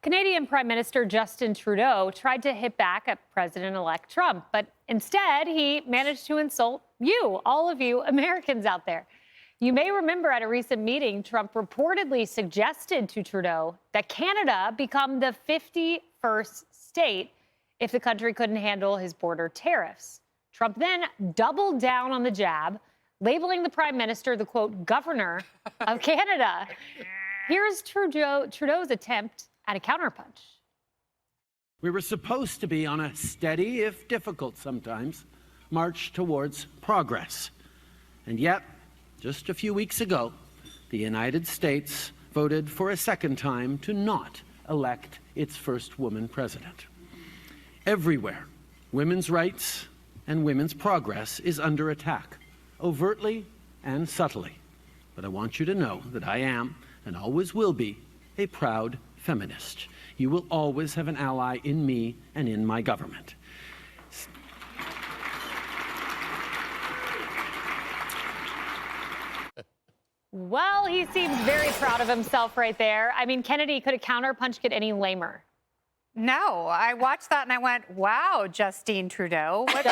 Canadian Prime Minister Justin Trudeau tried to hit back at President-elect Trump, but instead he managed to insult you, all of you Americans out there. You may remember at a recent meeting, Trump reportedly suggested to Trudeau that Canada become the 51st state if the country couldn't handle his border tariffs. Trump then doubled down on the jab, labeling the Prime Minister the, quote, governor of Canada. Here's Trudeau's attempt at a counterpunch. We were supposed to be on a steady, if difficult sometimes, march towards progress. And yet, just a few weeks ago, the United States voted for a second time to not elect its first woman president. Everywhere, women's rights and women's progress is under attack, overtly and subtly. But I want you to know that I am, and always will be, a proud feminist. You will always have an ally in me and in my government. Well, he seems very proud of himself right there. I mean, Kennedy, could a counterpunch get any lamer? No, I watched that and I went, wow, Justine Trudeau. What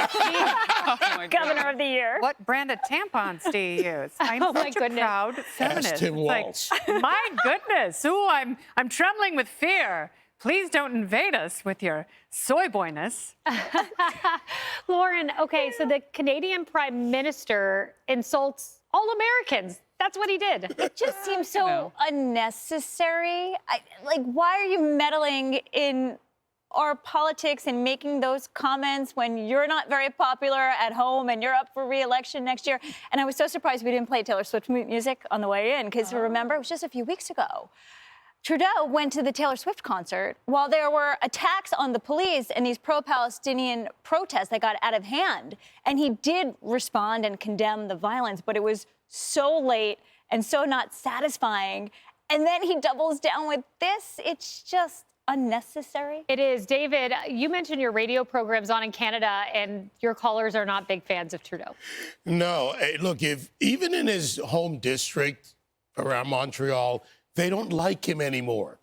Governor of the year. What brand of tampons do you use? I'm my such a goodness. proud feminist. Ask Tim It's Walz. like, my goodness. Ooh, I'm trembling with fear. Please don't invade us with your soy boyness. Lauren, okay, so the Canadian Prime Minister insults all Americans. That's what he did. It just seems so unnecessary. Why are you meddling in our politics and making those comments when you're not very popular at home and you're up for re-election next year? And I was so surprised we didn't play Taylor Swift music on the way in, because remember, it was just a few weeks ago. Trudeau went to the Taylor Swift concert while there were attacks on the police and these pro-Palestinian protests that got out of hand. And he did respond and condemn the violence, but it was so late and so not satisfying. And then he doubles down with this. It's just unnecessary. It is. David, you mentioned your radio programs on in Canada, and your callers are not big fans of Trudeau. No, look, even in his home district around Montreal, they don't like him anymore.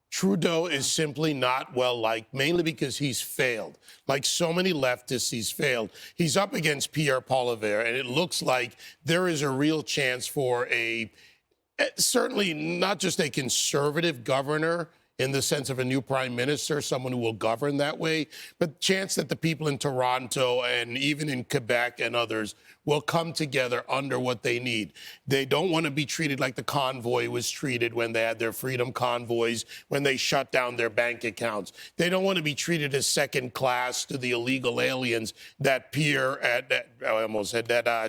Trudeau is simply not well liked, mainly because he's failed. Like so many leftists, he's failed. He's up against Pierre Poilievre, and it looks like there is a real chance for certainly not just a conservative governor in the sense of a new prime minister, someone who will govern that way, but chance that the people in Toronto and even in Quebec and others will come together under what they need. They don't want to be treated like the convoy was treated when they had their freedom convoys, when they shut down their bank accounts. They don't want to be treated as second class to the illegal aliens that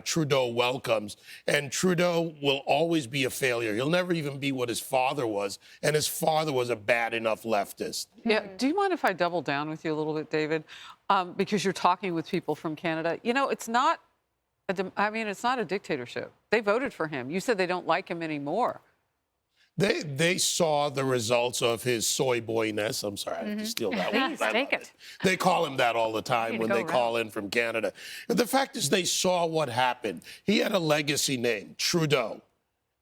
Trudeau welcomes. And Trudeau will always be a failure. He'll never even be what his father was, and his father was a bad enough leftist. Yeah, do you mind if I double down with you a little bit, David? Because you're talking with people from Canada. You know, it's not a dictatorship. They voted for him. You said they don't like him anymore. They saw the results of his soy boyness. I'm sorry, I have to steal that one. Please, take it. They call him that all the time when they call in from Canada. But the fact is they saw what happened. He had a legacy name, Trudeau.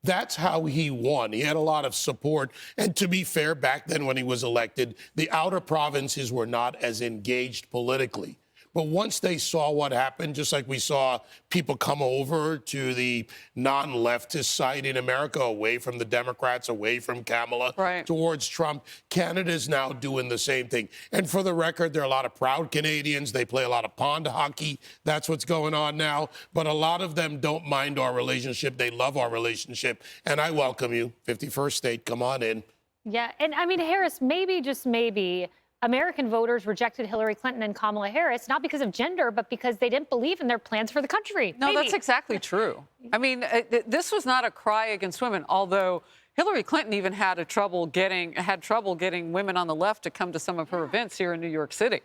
That's how he won. He had a lot of support. And to be fair, back then when he was elected, the outer provinces were not as engaged politically. But once they saw what happened, just like we saw people come over to the non-leftist side in America, away from the Democrats, away from Kamala, towards Trump, Canada's now doing the same thing. And for the record, there are a lot of proud Canadians. They play a lot of pond hockey. That's what's going on now. But a lot of them don't mind our relationship. They love our relationship. And I welcome you. 51st state, come on in. Yeah, and I mean, Harris, maybe, just maybe, American voters rejected Hillary Clinton and Kamala Harris, not because of gender, but because they didn't believe in their plans for the country. No, that's exactly true. I mean, this was not a cry against women, although Hillary Clinton even had trouble getting women on the left to come to some of her events here in New York City.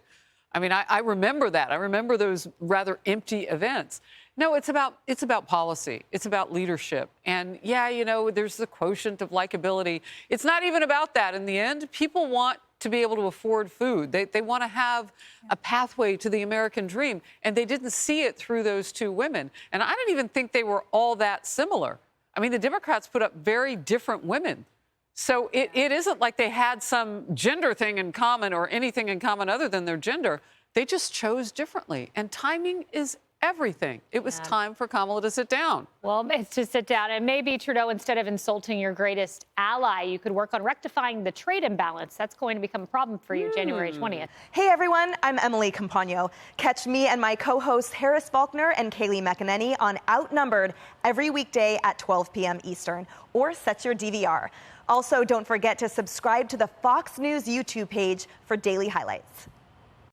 I mean, I remember that. I remember those rather empty events. No, it's about policy. It's about leadership. And yeah, you know, there's the quotient of likability. It's not even about that in the end. People want to be able to afford food. They want to have a pathway to the American dream. And they didn't see it through those two women. And I don't even think they were all that similar. I mean, the Democrats put up very different women So it isn't like they had some gender thing in common or anything in common other than their gender. They just chose differently. And timing is everything. It was time for Kamala to sit down. Well, it's to sit down. And maybe, Trudeau, instead of insulting your greatest ally, you could work on rectifying the trade imbalance. That's going to become a problem for you January 20th. Hey, everyone. I'm Emily Campagno. Catch me and my co-hosts Harris Faulkner and Kaylee McEnany on Outnumbered every weekday at 12 p.m. Eastern, or set your DVR. Also, don't forget to subscribe to the Fox News YouTube page for daily highlights.